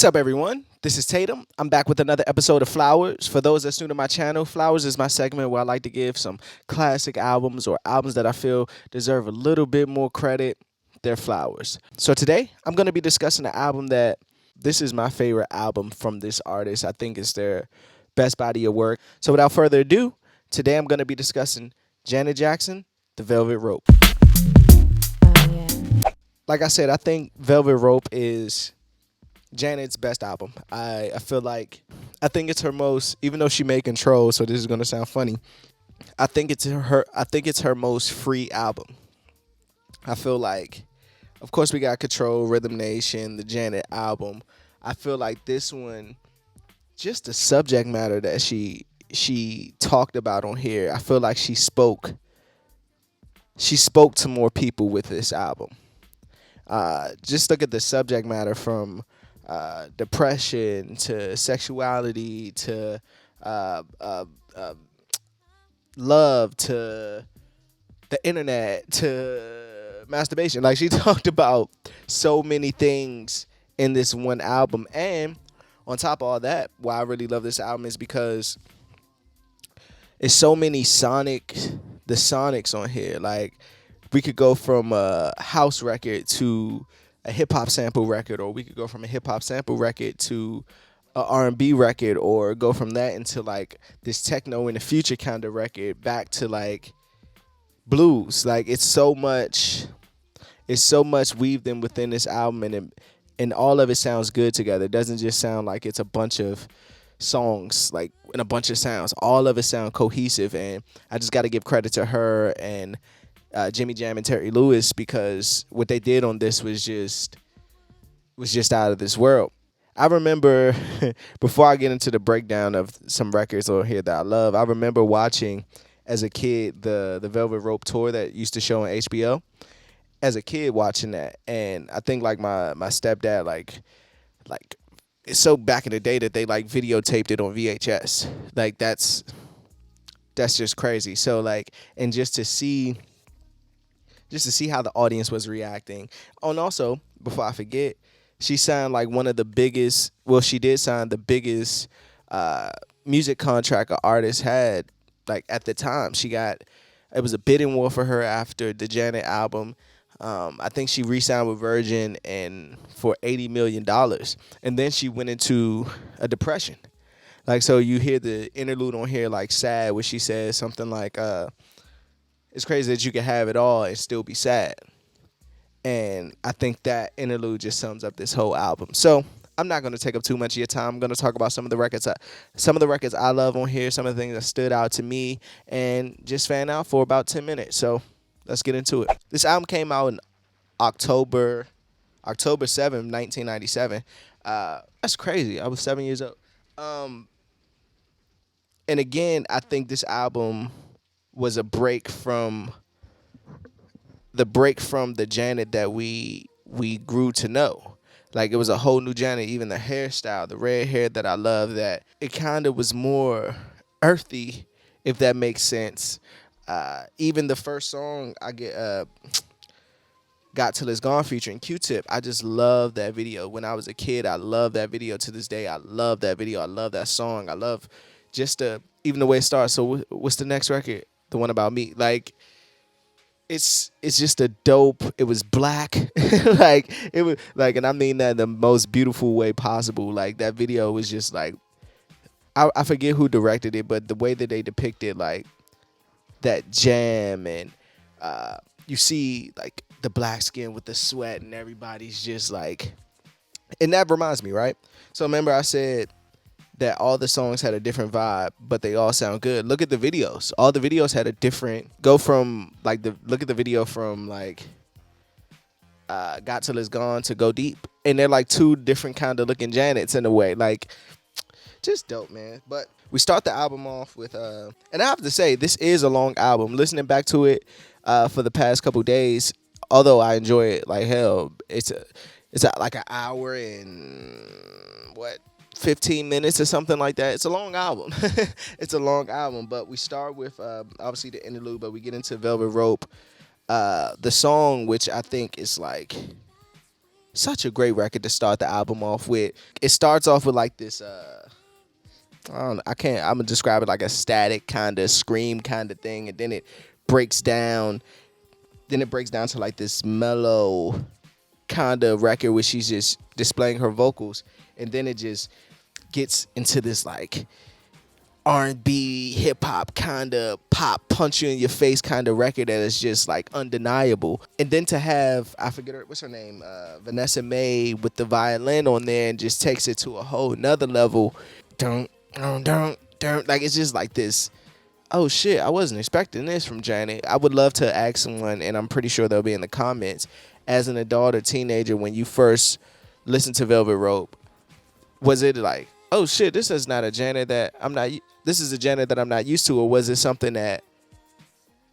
What's up, everyone? This is Tatum. I'm back with another episode of Flowers. For those that's new to my channel, Flowers is my segment where I like to give some classic albums or albums that I feel deserve a little bit more credit. They're flowers. So today, I'm going to be discussing an album that this is my favorite album from this artist. I think it's their best body of work. So without further ado, today I'm going to be discussing Janet Jackson, The Velvet Rope. Like I said, I think Velvet Rope is Janet's best album. I feel like I think it's her most, even though she made Control, so this is gonna sound funny. I think it's her most free album. I feel like, of course, we got Control, Rhythm Nation, the Janet album. I feel like this one, just the subject matter that she talked about on here. I feel like she spoke to more people with this album. Just look at the subject matter from depression to sexuality to uh, uh, uh, love to the internet to masturbation. Like she talked about so many things in this one album. And on top of all that, why I really love this album is because it's so many the sonics on here. Like we could go from a house record to a hip hop sample record, or we could go from a hip hop sample record to a R&B record, or go from that into like this techno in the future kind of record back to like blues. Like it's so much weaved in within this album, and all of it sounds good together. It doesn't just sound like it's a bunch of songs like and a bunch of sounds. All of it sound cohesive, and I just got to give credit to her and Jimmy Jam and Terry Lewis, because what they did on this was just out of this world. I remember before I get into the breakdown of some records on here that I love, I remember watching as a kid the Velvet Rope tour that used to show on HBO. As a kid watching that, and I think like my stepdad like it's so back in the day that they like videotaped it on VHS. Like that's just crazy. So like, and just to see how the audience was reacting. Oh, and also, before I forget, she signed like one of the biggest. Well, she did sign the biggest music contract an artist had. Like at the time, it was a bidding war for her after the Janet album. I think she re-signed with Virgin and for $80 million, and then she went into a depression. Like so, you hear the interlude on here like sad, where she says something like, "It's crazy that you can have it all and still be sad." And I think that interlude just sums up this whole album. So I'm not going to take up too much of your time. I'm going to talk about some of the records I love on here, some of the things that stood out to me, and just fan out for about 10 minutes. So let's get into it. This album came out in October October 7th, 1997. That's crazy. I was 7 years old. Um, and again, I think this album was a break from the Janet that we grew to know. Like it was a whole new Janet, even the hairstyle, the red hair that I love, that it kind of was more earthy, if that makes sense. Even the first song I get Got Till It's Gone featuring Q-Tip. I just love that video. When I was a kid, I love that video to this day. I love that video. I love that song. I love just even the way it starts. So what's the next record? The one about me. Like it's just a dope. It was black. Like it was like, and I mean that in the most beautiful way possible. Like that video was just like, I forget who directed it, but the way that they depicted like that jam, and you see like the black skin with the sweat, and everybody's just like, and that reminds me, right? So remember I said that all the songs had a different vibe, but they all sound good. Look at the videos. All the videos had a different go from like look at the video from like Got Till It's Gone to Go Deep, and they're like two different kind of looking Janets in a way. Like just dope, man. But we start the album off with and I have to say this is a long album. Listening back to it for the past couple days, although I enjoy it like hell, it's like an hour and what, 15 minutes or something like that. It's a long album. It's a long album, but we start with obviously the interlude, but we get into Velvet Rope, the song which I think is like Such a great record to start the album off with. It starts off with like this I don't know, I'm gonna describe it like a static kind of scream kind of thing, and then it breaks down. Then it breaks down to like this mellow kind of record where she's just displaying her vocals, and then it just gets into this like R&B, hip hop kind of pop punch you in your face kind of record that is just like undeniable. And then to have, I forget her, what's her name, Vanessa Mae with the violin on there and just takes it to a whole nother level. Like it's just like this. Oh shit, I wasn't expecting this from Janet. I would love to ask someone, and I'm pretty sure they'll be in the comments, as an adult or teenager, when you first listened to Velvet Rope, was it like, oh shit, this is not a Janet that I'm not, this is a Janet that I'm not used to, or was it something that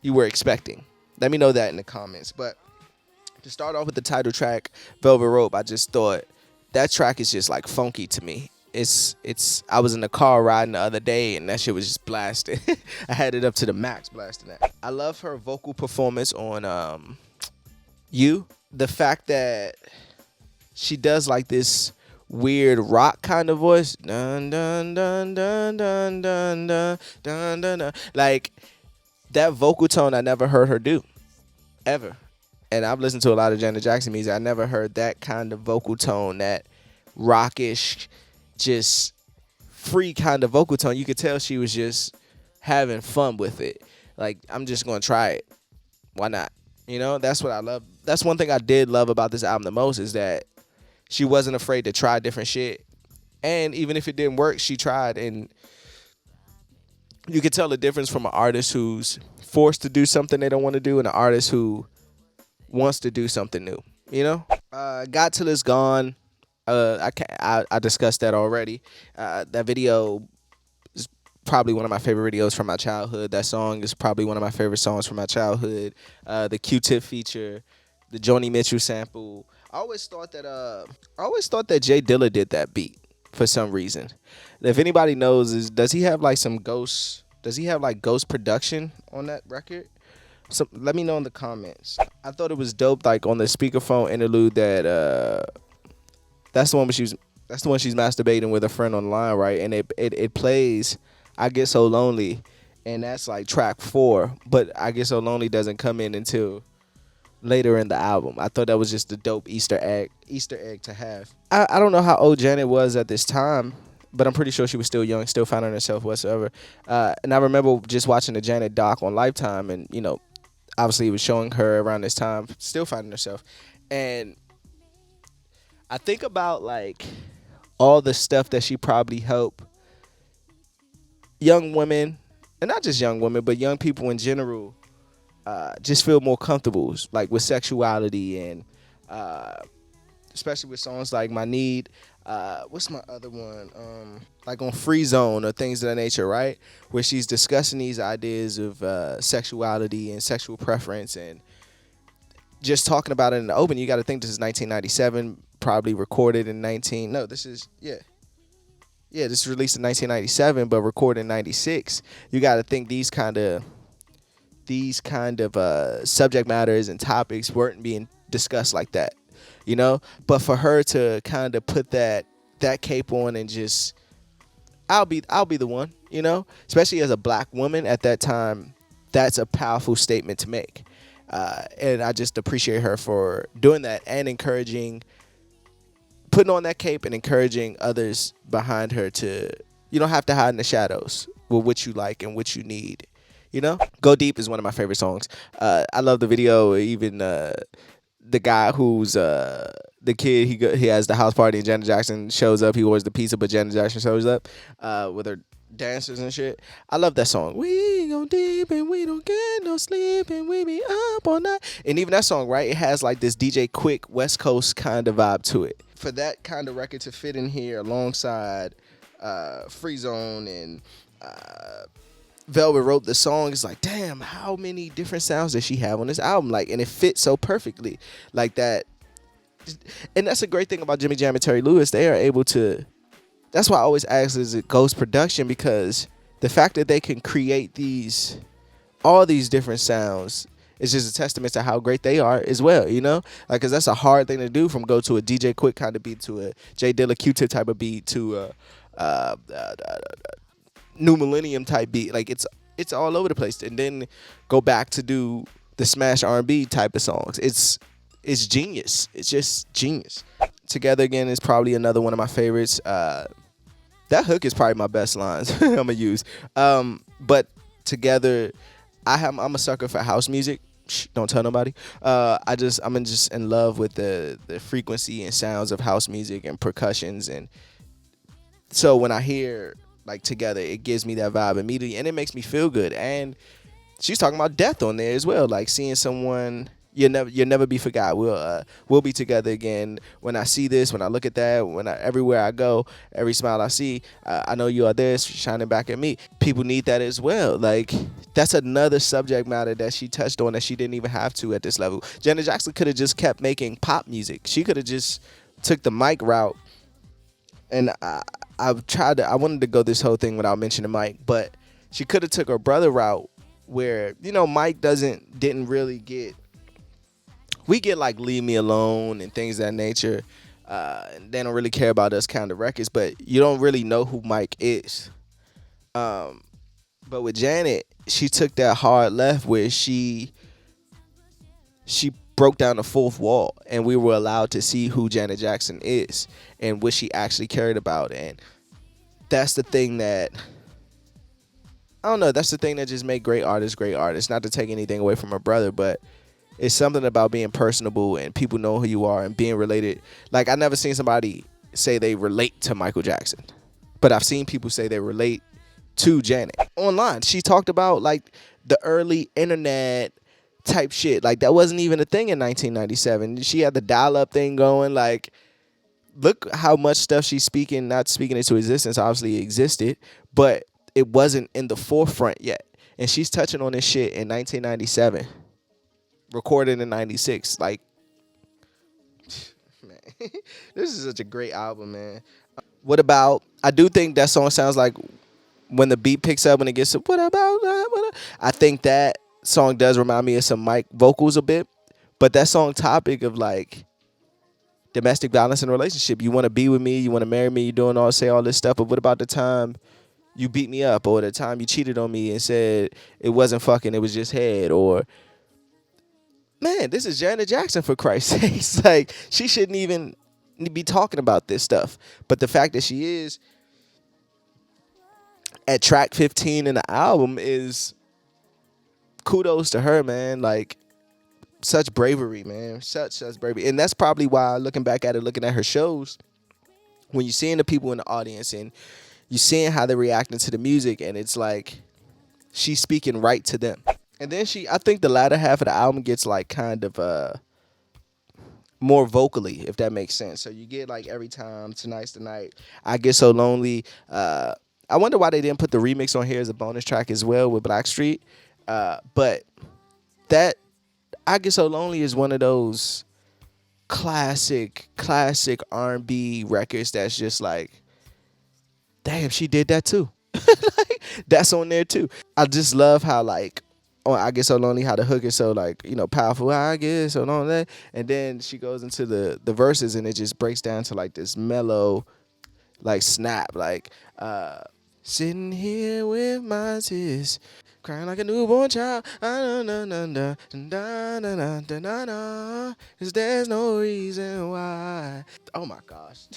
you were expecting? Let me know that in the comments. But to start off with the title track, Velvet Rope, I just thought that track is just like funky to me. I was in the car riding the other day and that shit was just blasting. I had it up to the max blasting that. I love her vocal performance on You. The fact that she does like this weird rock kind of voice. Dun dun dun dun dun dun dun dun dun dun. Like that vocal tone I never heard her do. Ever. And I've listened to a lot of Janet Jackson music. I never heard that kind of vocal tone, that rockish, just free kind of vocal tone. You could tell she was just having fun with it. Like, I'm just gonna try it. Why not? You know, that's what I love. That's one thing I did love about this album the most, is that she wasn't afraid to try different shit. And even if it didn't work, she tried. And you could tell the difference from an artist who's forced to do something they don't want to do and an artist who wants to do something new. You know? Got Till It's Gone. I discussed that already. That video is probably one of my favorite videos from my childhood. That song is probably one of my favorite songs from my childhood. The Q-Tip feature, the Joni Mitchell sample. I always thought that Jay Dilla did that beat for some reason. If anybody knows, does he have like ghost production on that record? So let me know in the comments. I thought it was dope, like on the speakerphone interlude that that's the one she's masturbating with a friend online, right? And it plays I Get So Lonely, and that's like track 4, but I Get So Lonely doesn't come in until later in the album. I thought that was just a dope Easter egg to have. I don't know how old Janet was at this time, but I'm pretty sure she was still young, still finding herself whatsoever. And I remember just watching the Janet doc on Lifetime, and you know, obviously it was showing her around this time still finding herself. And I think about like all the stuff that she probably helped young women, and not just young women, but young people in general, just feel more comfortable, like with sexuality, and especially with songs like My Need. What's my other one? Like on Free Zone or things of that nature, right? Where she's discussing these ideas of sexuality and sexual preference, and just talking about it in the open. You got to think this is 1997, probably recorded in this is released in 1997, but recorded in 96. You got to think these kind of subject matters and topics weren't being discussed like that, you know. But for her to kind of put that cape on and just, I'll be the one, you know, especially as a black woman at that time, that's a powerful statement to make. And I just appreciate her for doing that and putting on that cape and encouraging others behind her to, you don't have to hide in the shadows with what you like and what you need. You know, Go Deep is one of my favorite songs. I love the video. Even the guy who's the kid, he has the house party and Janet Jackson shows up. He orders the pizza, but Janet Jackson shows up with her dancers and shit. I love that song. We go deep and we don't get no sleep and we be up all night. And even that song, right? It has like this DJ Quick West Coast kind of vibe to it. For that kind of record to fit in here alongside Free Zone and Velvet Rope, the song is like, damn, how many different sounds does she have on this album? Like, and it fits so perfectly like that. And that's a great thing about Jimmy Jam and Terry Lewis. They are able to, that's why I always ask, is it Ghost production? Because the fact that they can create all these different sounds it's just a testament to how great they are as well, you know? Like, cause that's a hard thing to do, from go to a DJ Quick kind of beat to a J Dilla Q-Tip type of beat to a New Millennium type beat. Like, it's all over the place, and then go back to do the smash R&B type of songs. It's genius. It's just genius. Together Again is probably another one of my favorites. That hook is probably my best lines I'm gonna use. But Together, I'm a sucker for house music. Shh, don't tell nobody. I'm just in love with the frequency and sounds of house music and percussions, and so when I hear like Together, it gives me that vibe immediately, and it makes me feel good. And she's talking about death on there as well, like seeing someone you'll never be forgot. We'll be together again. When I see this, when I look at that, everywhere I go, every smile I see, I know you are there, shining back at me. People need that as well. Like, that's another subject matter that she touched on that she didn't even have to at this level. Janet Jackson could have just kept making pop music. She could have just took the Mike route, and I wanted to go this whole thing without mentioning Mike, but she could have took her brother route, where Mike didn't really get. We get like Leave Me Alone and things of that nature. And they don't really care about us kind of records, but you don't really know who Mike is. But with Janet, she took that hard left where she broke down the fourth wall, and we were allowed to see who Janet Jackson is and what she actually cared about. And that's the thing that, I don't know, that's the thing that just make great artists great artists. Not to take anything away from her brother, but it's something about being personable and people know who you are and being related. Like, I never seen somebody say they relate to Michael Jackson, but I've seen people say they relate to Janet. Online, she talked about like the early internet type shit. Like, that wasn't even a thing in 1997. She had the dial-up thing going. Like, look how much stuff she's not speaking into existence. Obviously it existed, but it wasn't in the forefront yet. And she's touching on this shit in 1997. Recorded in 96. Like, man, this is such a great album, man. What about, I do think that song sounds like when the beat picks up, when it gets to what about, I think that song does remind me of some Mike vocals a bit. But that song topic of like domestic violence in a relationship, you want to be with me, you want to marry me, you doing say all this stuff, but what about the time you beat me up, or the time you cheated on me and said it wasn't fucking, it was just head? Or, man, this is Janet Jackson, for Christ's sakes. Like, she shouldn't even be talking about this stuff. But the fact that she is at track 15 in the album is kudos to her, man. Like, such bravery, man. Such bravery. And that's probably why, looking back at it, looking at her shows, when you're seeing the people in the audience and you're seeing how they're reacting to the music, and it's like she's speaking right to them. And then I think the latter half of the album gets like kind of more vocally, if that makes sense. So you get like Every Time, Tonight's the Night, I Get So Lonely. I wonder why they didn't put the remix on here as a bonus track as well with Blackstreet. But that I Get So Lonely is one of those classic R&B records that's just like, damn, she did that too. Like, that's on there too. I just love how like on I Get So Lonely, how the hook is so like, powerful. I get so lonely, and then she goes into the verses, and it just breaks down to like this mellow, like snap, like sitting here with my tears, crying like a newborn child. Cause there's no reason why. Oh my gosh.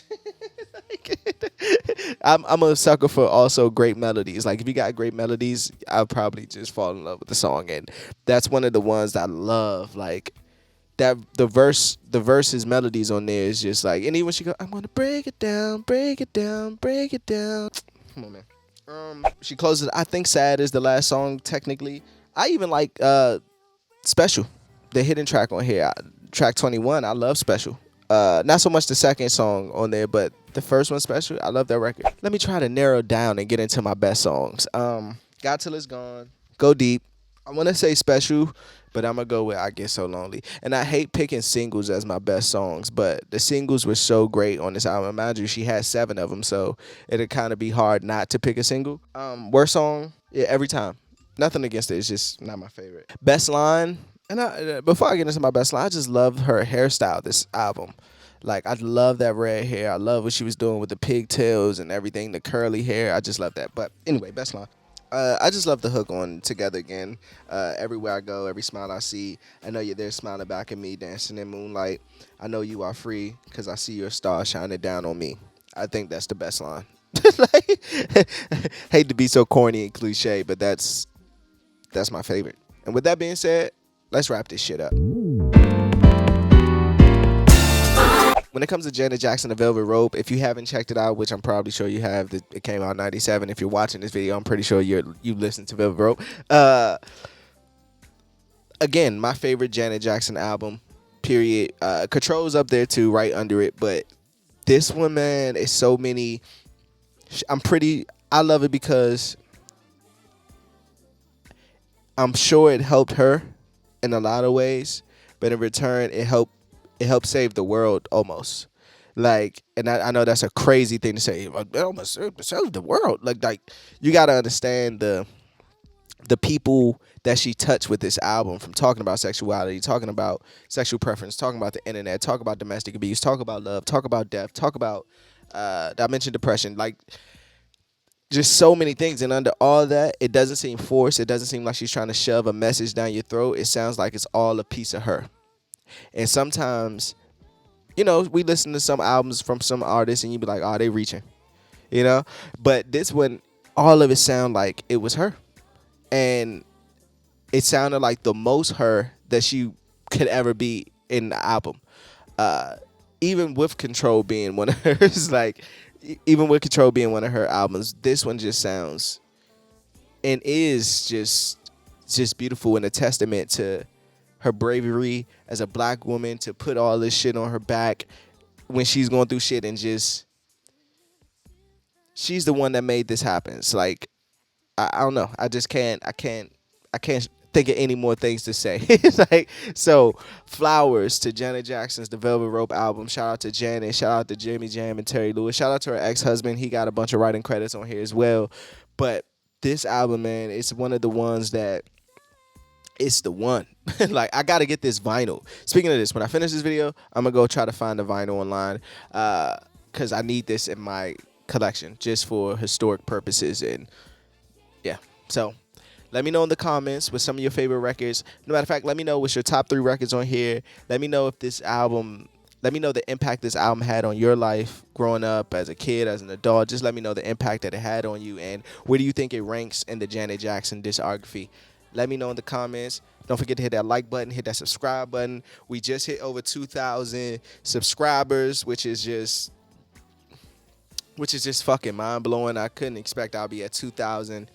I'm a sucker for also great melodies. Like, if you got great melodies, I'll probably just fall in love with the song. And that's one of the ones that I love. Like, that the verses melodies on there is just like, and even when she go, I'm gonna break it down, break it down, break it down. Come on, man. She closes. I think Sad is the last song technically. I even like Special, the hidden track on here, track 21. I love Special. Not so much the second song on there, but the first one, Special. I love that record. Let me try to narrow down and get into my best songs. Got Till It's Gone, Go Deep. I want to say Special, but I'm going to go with I Get So Lonely. And I hate picking singles as my best songs, but the singles were so great on this album. Imagine you, she had 7 of them, so it'd kind of be hard not to pick a single. Worst song, yeah, Every Time. Nothing against it, it's just not my favorite. Best line, And before I get into my best line, I just love her hairstyle this album. Like, I love that red hair. I love what she was doing with the pigtails and everything, the curly hair. I just love that. But anyway, best line. I just love the hook on Together Again. Everywhere I go, every smile I see, I know you're there smiling back at me, dancing in moonlight. I know you are free because I see your star shining down on me. I think that's the best line. Like, hate to be so corny and cliche, but that's my favorite. And with that being said, let's wrap this shit up. When it comes to Janet Jackson, The Velvet Rope, if you haven't checked it out, which I'm probably sure you have, it came out in '97. If you're watching this video, I'm pretty sure you listened to Velvet Rope. Again, my favorite Janet Jackson album, period. Control's up there too, right under it. But this one, man, is so many. I love it because I'm sure it helped her in a lot of ways, but in return, it helped save the world almost. Like, and I know that's a crazy thing to say. It almost saved the world. Like you got to understand the people that she touched with this album, from talking about sexuality, talking about sexual preference, talking about the internet, talk about domestic abuse, talk about love, talk about death, talk about I mentioned depression, like just so many things. And under all that, it doesn't seem forced. It doesn't seem like she's trying to shove a message down your throat. It sounds like it's all a piece of her. And sometimes, we listen to some albums from some artists and you be like, oh, they reaching, But this one, all of it sound like it was her. And it sounded like the most her that she could ever be in the album. Even with Control being one of hers, even with Control being one of her albums, this one just sounds and is just beautiful, and a testament to her bravery as a black woman to put all this shit on her back when she's going through shit, and she's the one that made this happen. It's like, I don't know. I can't think of any more things to say. It's like, so flowers to Janet Jackson's The Velvet Rope album. Shout out to Janet. Shout out to Jimmy Jam and Terry Lewis. Shout out to her ex-husband. He got a bunch of writing credits on here as well. But this album, man, it's one of the ones that it's the one. Like, I got to get this vinyl. Speaking of this, when I finish this video, I'm going to go try to find the vinyl online because I need this in my collection just for historic purposes. And yeah, so let me know in the comments with some of your favorite records. No matter of fact, let me know what's your top 3 records on here. Let me know let me know the impact this album had on your life growing up as a kid, as an adult. Just let me know the impact that it had on you, and where do you think it ranks in the Janet Jackson discography. Let me know in the comments. Don't forget to hit that like button, hit that subscribe button. We just hit over 2,000 subscribers, which is just fucking mind-blowing. I couldn't expect I'll be at 2,000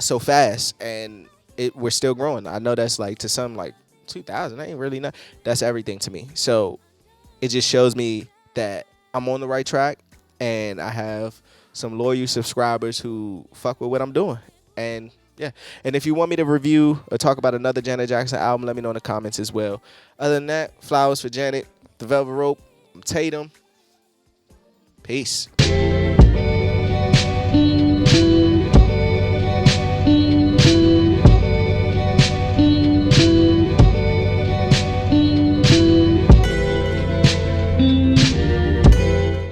so fast, and we're still growing. I know that's like, to some, like 2,000 ain't really not. That's everything to me. So it just shows me that I'm on the right track, and I have some loyal subscribers who fuck with what I'm doing. And yeah, and if you want me to review or talk about another Janet Jackson album, let me know in the comments as well. Other than that, flowers for Janet, The Velvet Rope, I'm Tatum. Peace.